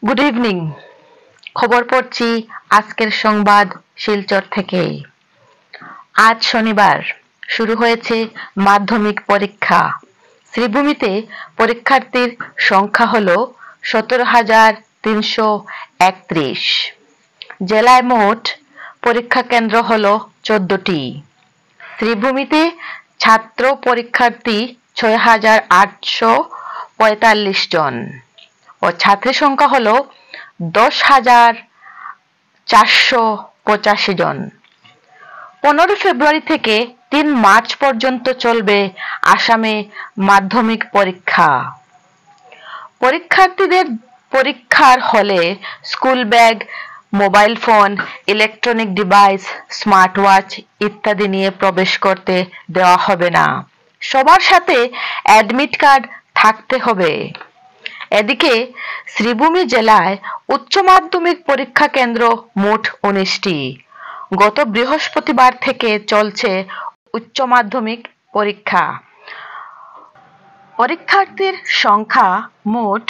Good evening. খবর পড়ছি আজকের সংবাদ শিলচর থেকে। আজ শনিবার শুরু হয়েছে মাধ্যমিক পরীক্ষা। শ্রীভূমিতে পরীক্ষার্থীর সংখ্যা হলো 17,331। জেলায় মোট পরীক্ষা কেন্দ্র হলো 14টি। শ্রীভূমিতে ছাত্র পরীক্ষার্থী 6,845 জন ও ছাত্রী সংখ্যা হলো 10,485 জন। 15 ফেব্রুয়ারি থেকে 3 মার্চ পর্যন্ত চলবে আসামে মাধ্যমিক পরীক্ষা। পরীক্ষার্থীদের পরীক্ষার হলে school bag, mobile phone, electronic device, smart watch ইত্যাদি নিয়ে প্রবেশ করতে দেওয়া হবে না। সবার সাথে অ্যাডমিট কার্ড থাকতে হবে। এদিকে শ্রীভূমি জেলায় উচ্চ মাধ্যমিক পরীক্ষা কেন্দ্র মোট 19টি। গত বৃহস্পতিবার থেকে চলছে উচ্চ মাধ্যমিক পরীক্ষা। পরীক্ষার্থীর সংখ্যা মোট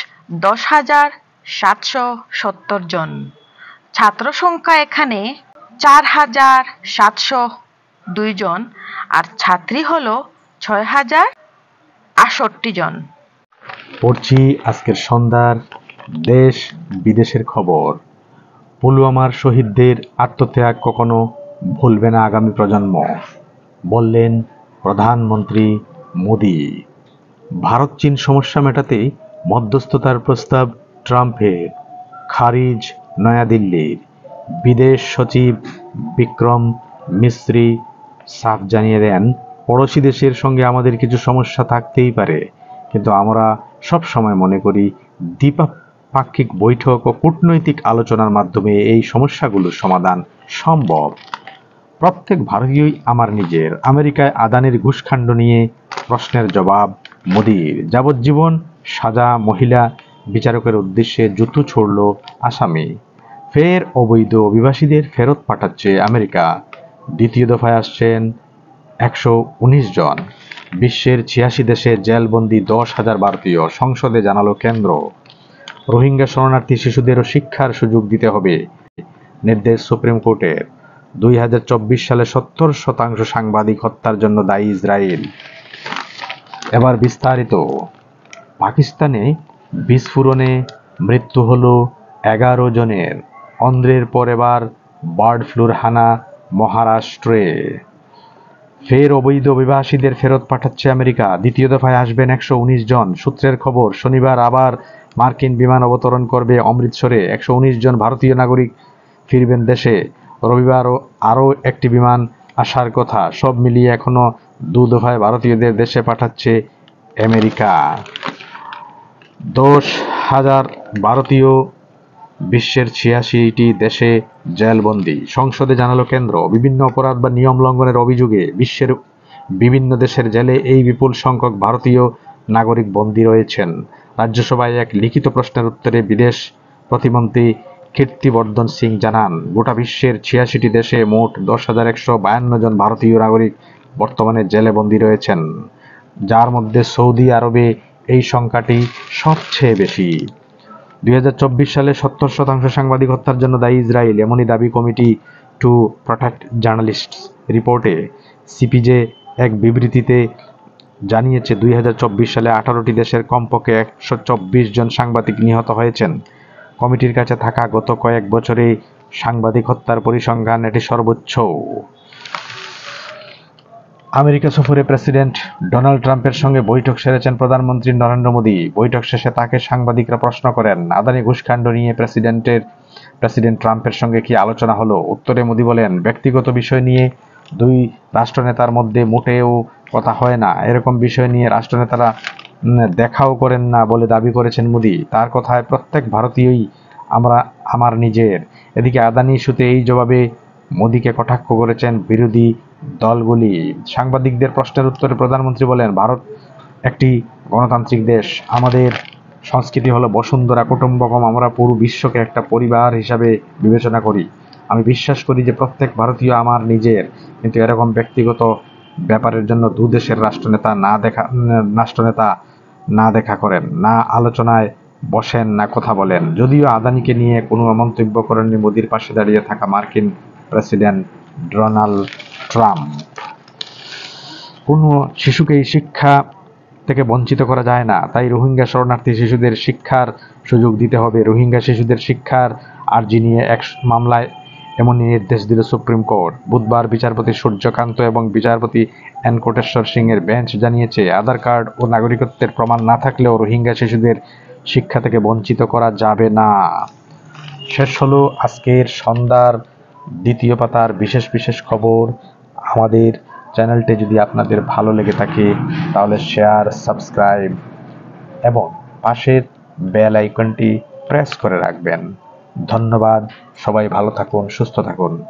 10,770 জন। ছাত্র সংখ্যা এখানে 4,702 জন আর ছাত্রী হলো 6,068 জন। পড়ছি আজকের সন্ধ্যার দেশ বিদেশের খবর। পুলওয়ামার শহীদদের আত্মত্যাগ কখনো ভুলবে না আগামী প্রজন্ম, বললেন প্রধানমন্ত্রী মোদি। ভারত চীন সমস্যা মেটাতে মধ্যস্থতার প্রস্তাব ট্রাম্পের, খারিজ নয়াদিল্লির। বিদেশ সচিব বিক্রম মিস্ত্রি সাফ জানিয়ে দেন, পড়োশি দেশের সঙ্গে আমাদের কিছু সমস্যা থাকতেই পারে, কিন্তু আমরা সব সময় মনে করি দ্বিপাক্ষিক বৈঠক ও কূটনৈতিক আলোচনার মাধ্যমে এই সমস্যাগুলোর সমাধান সম্ভব। প্রত্যেক ভারতীয়ই আমার নিজের। আমেরিকায় আদানির ঘুষকাণ্ড নিয়ে প্রশ্নের জবাব মোদির। যাবজ্জীবন সাজা মহিলা বিচারকের উদ্দেশ্যে জুতো ছুড়ল আসামি। ফের অবৈধ অভিবাসীদের ফেরত পাঠাচ্ছে আমেরিকা। দ্বিতীয় দফায় আসছেন 119 জন। বিশ্বের 86 দেশে জেলবন্দি 10,000 ভারতীয়, সংসদে জানালো কেন্দ্র। রোহিঙ্গা শরণার্থী শিশুদেরও শিক্ষার সুযোগ দিতে হবে, নির্দেশ সুপ্রিম কোর্টের। 2024 সালে 70% সাংবাদিক হত্যার জন্য দায়ী ইসরায়েল। এবার বিস্তারিত। পাকিস্তানে বিস্ফোরণে মৃত্যু হলো 11 জনের। অন্ধ্রের পর এবার বার্ড ফ্লুর হানা মহারাষ্ট্রে। ফের অবৈধ অভিবাসীদের ফেরত পাঠাচ্ছে আমেরিকা। দ্বিতীয় দফায় আসবেন 119 জন। সূত্রের খবর, শনিবার আবার মার্কিন বিমান অবতরণ করবে অমৃতসরে। 119 জন ভারতীয় নাগরিক ফিরবেন দেশে। রবিবার আরও একটি বিমান আসার কথা। সব মিলিয়ে এখনো 2 দফায় ভারতীয়দের দেশে পাঠাচ্ছে আমেরিকা। 10,000 ভারতীয় বিশ্বের 86টি দেশে জেলবন্দি। সংসদে জানালো কেন্দ্র। বিভিন্ন অপরাধ বা নিয়ম লঙ্ঘনের অভিযোগে বিশ্বের বিভিন্ন দেশের জেলে এই বিপুল সংখ্যক ভারতীয় নাগরিক বন্দী রয়েছেন। রাজ্যসভায় এক লিখিত প্রশ্নের উত্তরে বিদেশ প্রতিমন্ত্রী কীর্তিবর্ধন সিং জানান, গোটা বিশ্বের 86টি দেশে মোট 10,152 জন ভারতীয় নাগরিক বর্তমানে জেলে বন্দী রয়েছেন, যার মধ্যে সৌদি আরবে এই সংখ্যাটি সবচেয়ে বেশি। 2024 সালে 70% সাংবাদিক হত্যার জন্য দায়ী ইসরায়েল, এমনই দাবি কমিটি টু প্রটেক্ট জার্নালিস্টস রিপোর্টে। সিপিজে এক বিবৃতিতে জানিয়েছে, 2024 সালে 18টি দেশের কমপক্ষে 124 জন সাংবাদিক নিহত হয়েছেন। কমিটির কাছে থাকা গত কয়েক বছরে সাংবাদিক হত্যার পরিসংখ্যান এটি সর্বোচ্চ। আমেরিকা সফরে প্রেসিডেন্ট ডোনাল্ড ট্রাম্পের সঙ্গে বৈঠক সেরেছেন প্রধানমন্ত্রী নরেন্দ্র মোদি। বৈঠক শেষে তাকে সাংবাদিকরা প্রশ্ন করেন, আদানি ঘুষকাণ্ড নিয়ে প্রেসিডেন্ট ট্রাম্পের সঙ্গে কি আলোচনা হলো? উত্তরে মোদি বলেন, ব্যক্তিগত বিষয় নিয়ে দুই রাষ্ট্রনেতার মধ্যে মোটেও কথা হয় না। এরকম বিষয় নিয়ে রাষ্ট্রনেতারা দেখাও করেন না বলে দাবি করেছেন মোদি। তার কথায় প্রত্যেক ভারতীয়ই আমার নিজের। এদিকে আদানি ইস্যুতে এই জবাবে মোদিকে কটাক্ষ করেছেন বিরোধী দলগুলি। সাংবাদিকদের প্রশ্নের উত্তরে প্রধানমন্ত্রী বলেন, ভারত একটি গণতান্ত্রিক দেশ। আমাদের সংস্কৃতি হলো বসুন্ধরা কুটুম্বকম। আমরা পুরো বিশ্বকে একটা পরিবার হিসাবে বিবেচনা করি। আমি বিশ্বাস করি যে প্রত্যেক ভারতীয় আমার নিজের, কিন্তু এরকম ব্যক্তিগত ব্যাপারের জন্য দুদেশের রাষ্ট্রনেতা না দেখা করেন, না আলোচনায় বসেন না কথা বলেন। যদিও আদানিকে নিয়ে কোনো মন্তব্য করেননি মোদির পাশে দাঁড়িয়ে থাকা মার্কিন প্রেসিডেন্ট ডোনাল্ড ট্রাম্প। কোনো শিশুকেই শিক্ষা থেকে বঞ্চিত করা যায় না, তাই রোহিঙ্গা শরণার্থী শিশুদের শিক্ষার সুযোগ দিতে হবে। রোহিঙ্গা শিশুদের শিক্ষার আর্জি নিয়ে এক মামলায় এমনই নির্দেশ দিল সুপ্রিম কোর্ট। বুধবার বিচারপতি সূর্যকান্ত এবং বিচারপতি এন কোটেশ্বর সিং এর বেঞ্চ জানিয়েছে, আধার কার্ড ও নাগরিকত্বের প্রমাণ না থাকলেও রোহিঙ্গা শিশুদের শিক্ষা থেকে বঞ্চিত করা যাবে না। শেষ হলো আজকের সন্ধ্যার দ্বিতীয় পাতার বিশেষ বিশেষ খবর। আমাদের চ্যানেলটি যদি আপনাদের ভালো লেগে থাকে তাহলে শেয়ার, সাবস্ক্রাইব এবং পাশের বেল আইকনটি প্রেস করে রাখবেন। ধন্যবাদ। সবাই ভালো থাকুন, সুস্থ থাকুন।